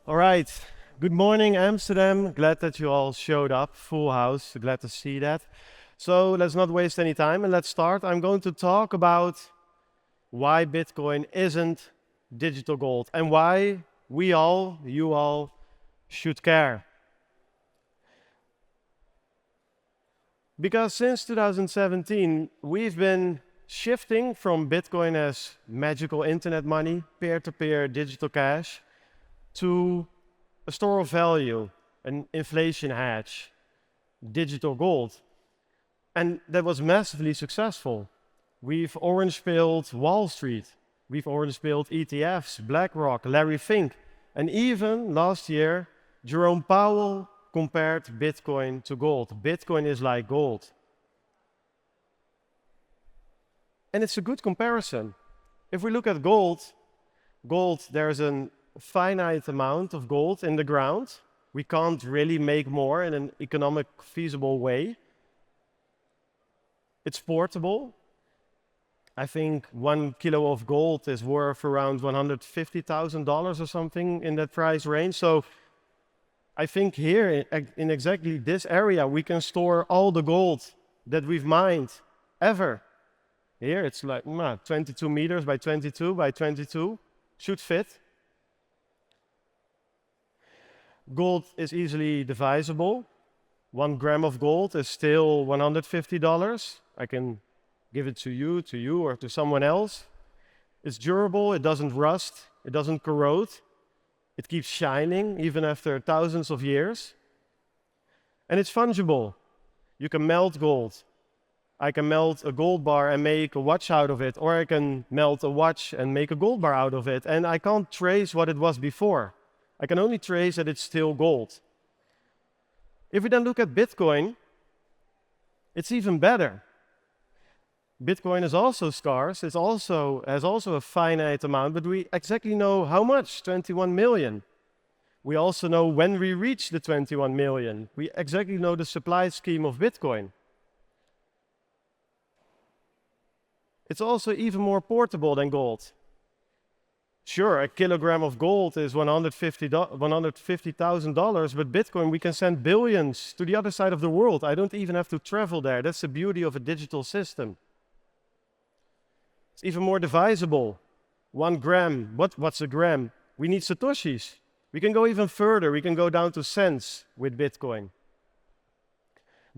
All right. Good morning, Amsterdam. Glad that you all showed up. Full house. Glad to see that. So let's not waste any time and let's start. I'm going to talk about why Bitcoin isn't digital gold and why we all, you all, should care. Because since 2017, we've been shifting from Bitcoin as magical internet money, peer-to-peer digital cash, to a store of value, an inflation hedge, digital gold. And that was massively successful. We've orange-pilled Wall Street. We've orange-pilled ETFs, BlackRock, Larry Fink. And even last year, Jerome Powell compared Bitcoin to gold. Bitcoin is like gold. And it's a good comparison. If we look at gold, there's a finite amount of gold in the ground. We can't really make more in an economic feasible way. It's portable. I think 1 kilo of gold is worth around $150,000 or something in that price range. So I think here in exactly this area, we can store all the gold that we've mined ever. Here it's like 22 meters by 22 by 22, should fit. Gold is easily divisible. 1 gram of gold is still $150. I can give it to you, or to someone else. It's durable, it doesn't rust, it doesn't corrode. It keeps shining even after thousands of years. And it's fungible. You can melt gold. I can melt a gold bar and make a watch out of it, or I can melt a watch and make a gold bar out of it. And I can't trace what it was before. I can only trace that it's still gold. If we then look at Bitcoin, it's even better. Bitcoin is also scarce. It has also a finite amount, but we exactly know how much, 21 million. We also know when we reach the 21 million. We exactly know the supply scheme of Bitcoin. It's also even more portable than gold. Sure, a kilogram of gold is $150,000, but Bitcoin, we can send billions to the other side of the world. I don't even have to travel there. That's the beauty of a digital system. It's even more divisible. 1 gram, what's a gram? We need Satoshis. We can go even further. We can go down to cents with Bitcoin.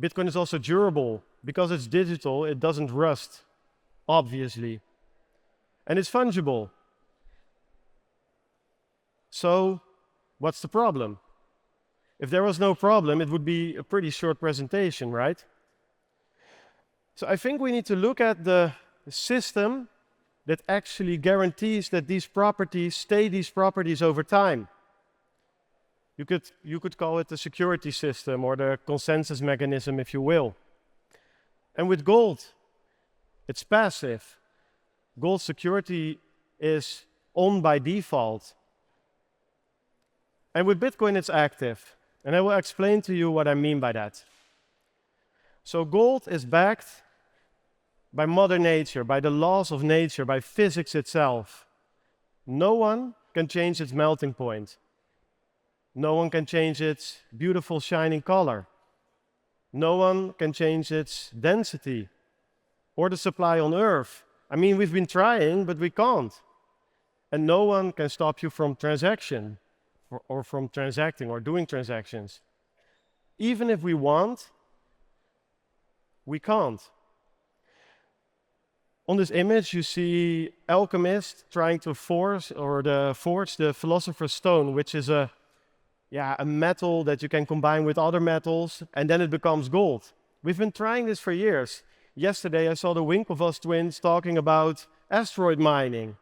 Bitcoin is also durable. Because it's digital, it doesn't rust, obviously. And it's fungible. So, what's the problem? If there was no problem, it would be a pretty short presentation, right? So I think we need to look at the system that actually guarantees that these properties stay these properties over time. You could call it the security system or the consensus mechanism, if you will. And with gold, it's passive. Gold security is on by default. And with Bitcoin, it's active. And I will explain to you what I mean by that. So gold is backed by Mother Nature, by the laws of nature, by physics itself. No one can change its melting point. No one can change its beautiful shining color. No one can change its density or the supply on Earth. I mean, we've been trying, but we can't. And no one can stop you from transaction or from transacting or doing transactions. Even if we want, we can't. On this image, you see alchemists trying to forge the philosopher's stone, which is a metal that you can combine with other metals, and then it becomes gold. We've been trying this for years. Yesterday, I saw the Winklevoss twins talking about asteroid mining.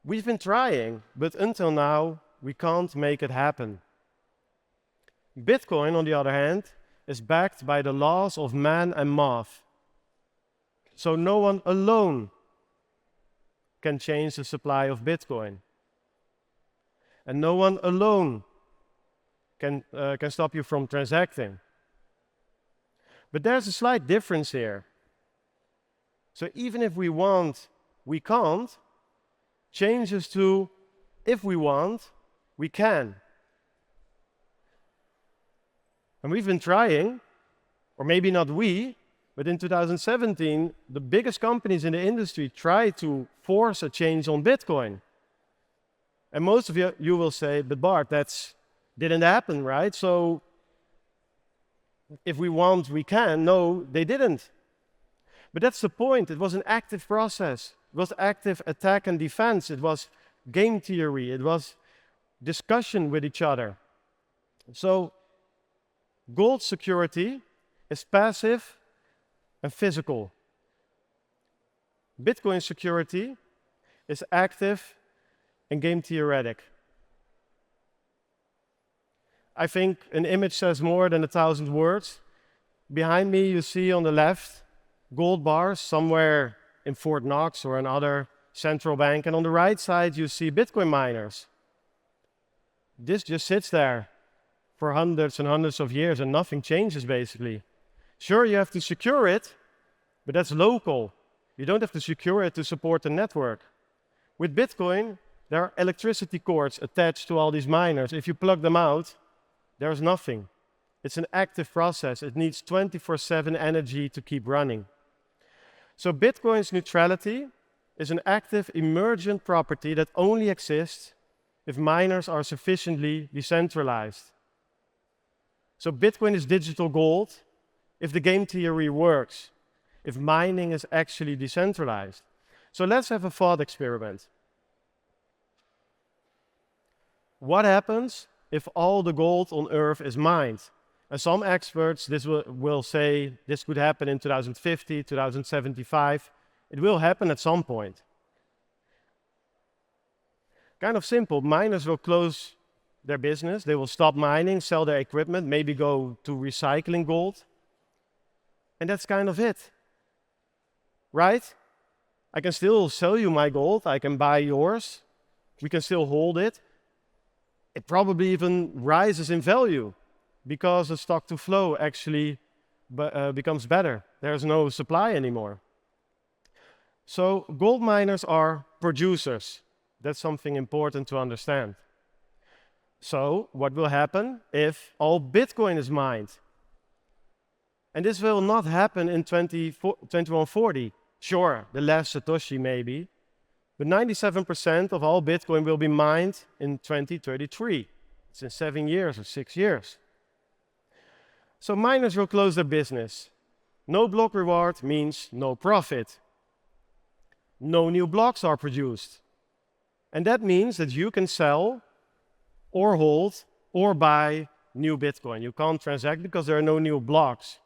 We've been trying, but until now, we can't make it happen. Bitcoin, on the other hand, is backed by the laws of man and math. So no one alone can change the supply of Bitcoin. And no one alone can stop you from transacting. But there's a slight difference here. So even if we want, we can't, changes to if we want we can. And we've been trying, or maybe not we, but in 2017, the biggest companies in the industry tried to force a change on Bitcoin. And most of you will say, but Bart, that didn't happen, right? So if we want, we can. No, they didn't. But that's the point. It was an active process. It was active attack and defense. It was game theory. It was discussion with each other. So gold security is passive and physical. Bitcoin security is active and game theoretic. I think an image says more than 1,000 words. Behind me, you see on the left gold bars somewhere in Fort Knox or another central bank. And on the right side, you see Bitcoin miners. This just sits there for hundreds and hundreds of years and nothing changes, basically. Sure, you have to secure it, but that's local. You don't have to secure it to support the network. With Bitcoin, there are electricity cords attached to all these miners. If you plug them out, there's nothing. It's an active process. It needs 24/7 energy to keep running. So Bitcoin's neutrality is an active emergent property that only exists if miners are sufficiently decentralized. So Bitcoin is digital gold if the game theory works, if mining is actually decentralized. So let's have a thought experiment. What happens if all the gold on Earth is mined? And some experts will say this could happen in 2050, 2075. It will happen at some point. Kind of simple. Miners will close their business. They will stop mining, sell their equipment, maybe go to recycling gold. And that's kind of it. Right? I can still sell you my gold. I can buy yours. We can still hold it. It probably even rises in value because the stock to flow actually becomes better. There's no supply anymore. So gold miners are producers. That's something important to understand. So what will happen if all Bitcoin is mined? And this will not happen in 2140. Sure, the last Satoshi maybe, but 97% of all Bitcoin will be mined in 2033. It's in 7 years or 6 years. So miners will close their business. No block reward means no profit. No new blocks are produced. And that means that you can sell or hold or buy new Bitcoin. You can't transact because there are no new blocks.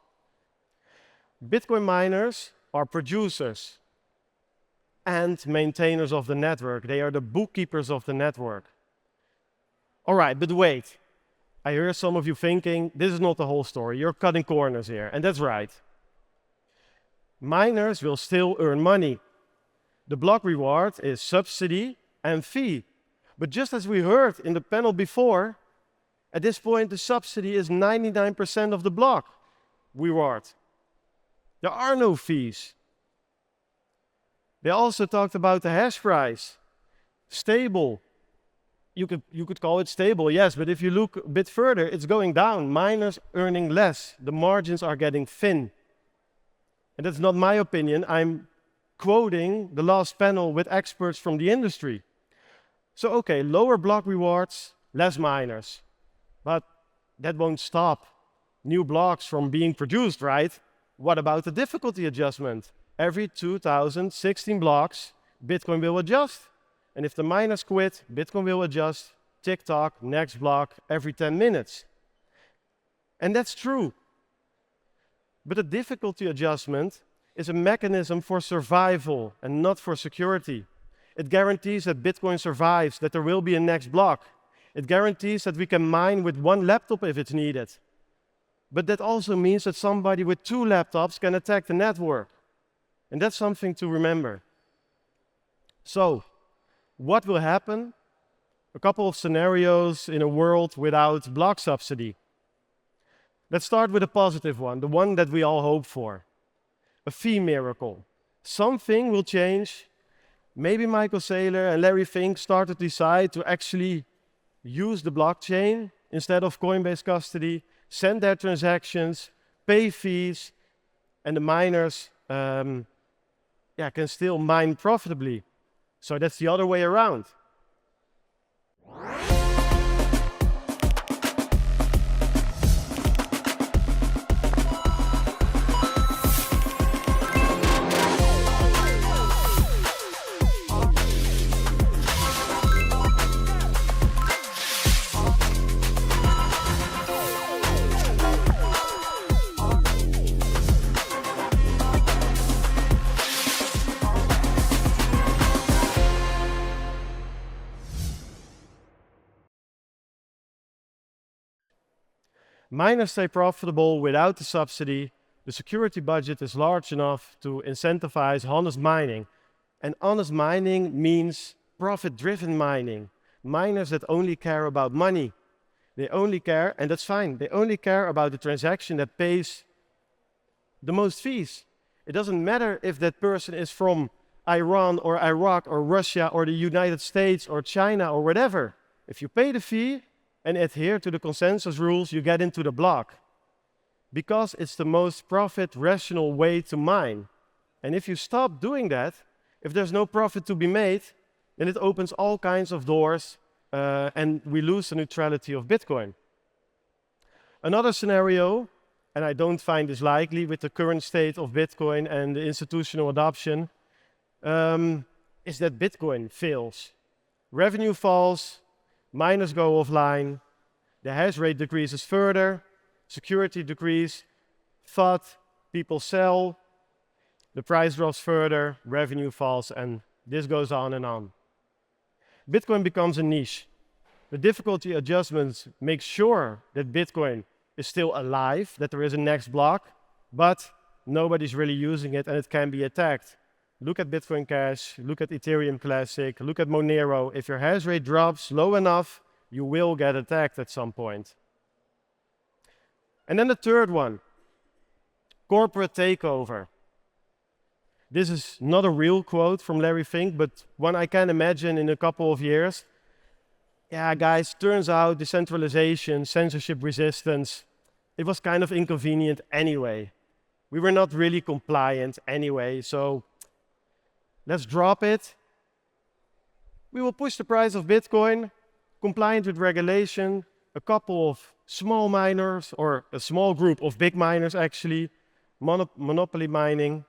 Bitcoin miners are producers and maintainers of the network. They are the bookkeepers of the network. All right, but wait. I hear some of you thinking, this is not the whole story. You're cutting corners here. And that's right. Miners will still earn money. The block reward is subsidy and fee. But just as we heard in the panel before, at this point the subsidy is 99% of the block reward. There are no fees. They also talked about the hash price. Stable. You could call it stable, yes, but if you look a bit further, it's going down. Miners earning less. The margins are getting thin. And that's not my opinion. I'm quoting the last panel with experts from the industry. So, okay, lower block rewards, less miners. But that won't stop new blocks from being produced, right? What about the difficulty adjustment? Every 2016 blocks, Bitcoin will adjust. And if the miners quit, Bitcoin will adjust. Tick-tock, next block, every 10 minutes. And that's true. But the difficulty adjustment is a mechanism for survival and not for security. It guarantees that Bitcoin survives, that there will be a next block. It guarantees that we can mine with one laptop if it's needed. But that also means that somebody with 2 laptops can attack the network. And that's something to remember. So, what will happen? A couple of scenarios in a world without block subsidy. Let's start with a positive one, the one that we all hope for. A fee miracle. Something will change. Maybe Michael Saylor and Larry Fink start to decide to actually use the blockchain instead of Coinbase custody, send their transactions, pay fees, and the miners can still mine profitably. So that's the other way around. Miners stay profitable without the subsidy. The security budget is large enough to incentivize honest mining. And honest mining means profit-driven mining. Miners that only care about money. They only care, and that's fine, they only care about the transaction that pays the most fees. It doesn't matter if that person is from Iran or Iraq or Russia or the United States or China or whatever. If you pay the fee and adhere to the consensus rules, you get into the block. Because it's the most profit-rational way to mine. And if you stop doing that, if there's no profit to be made, then it opens all kinds of doors and we lose the neutrality of Bitcoin. Another scenario, and I don't find this likely with the current state of Bitcoin and the institutional adoption, is that Bitcoin fails. Revenue falls, miners go offline, the hash rate decreases further, security decreases, FUD, people sell, the price drops further, revenue falls, and this goes on and on. Bitcoin becomes a niche. The difficulty adjustments make sure that Bitcoin is still alive, that there is a next block, but nobody's really using it and it can be attacked. Look at Bitcoin Cash, look at Ethereum Classic, look at Monero. If your hash rate drops low enough, you will get attacked at some point. And then the third one, corporate takeover. This is not a real quote from Larry Fink, but one I can imagine in a couple of years. Yeah, guys, turns out decentralization, censorship resistance, it was kind of inconvenient anyway. We were not really compliant anyway, so let's drop it. We will push the price of Bitcoin, compliant with regulation, a couple of small miners, or a small group of big miners actually, monopoly mining.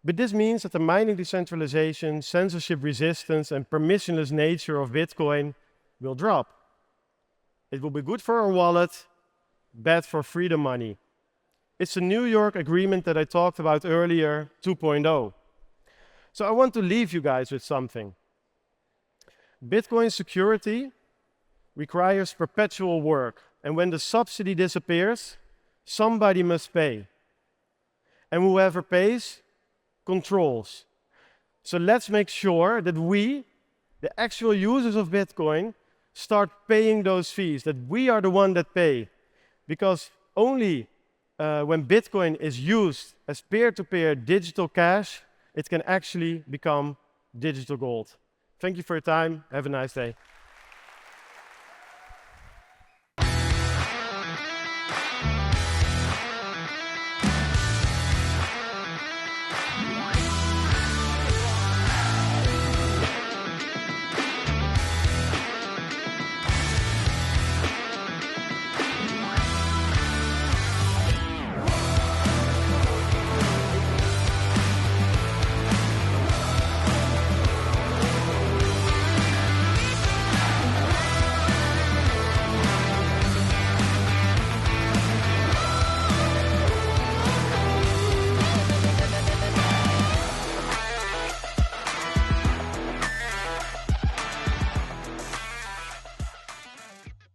But this means that the mining decentralization, censorship resistance, and permissionless nature of Bitcoin will drop. It will be good for our wallet, bad for freedom money. It's the New York agreement that I talked about earlier, 2.0. So I want to leave you guys with something. Bitcoin security requires perpetual work. And when the subsidy disappears, somebody must pay. And whoever pays, controls. So let's make sure that we, the actual users of Bitcoin, start paying those fees, that we are the one that pay. Because only when Bitcoin is used as peer-to-peer digital cash, it can actually become digital gold. Thank you for your time. Have a nice day.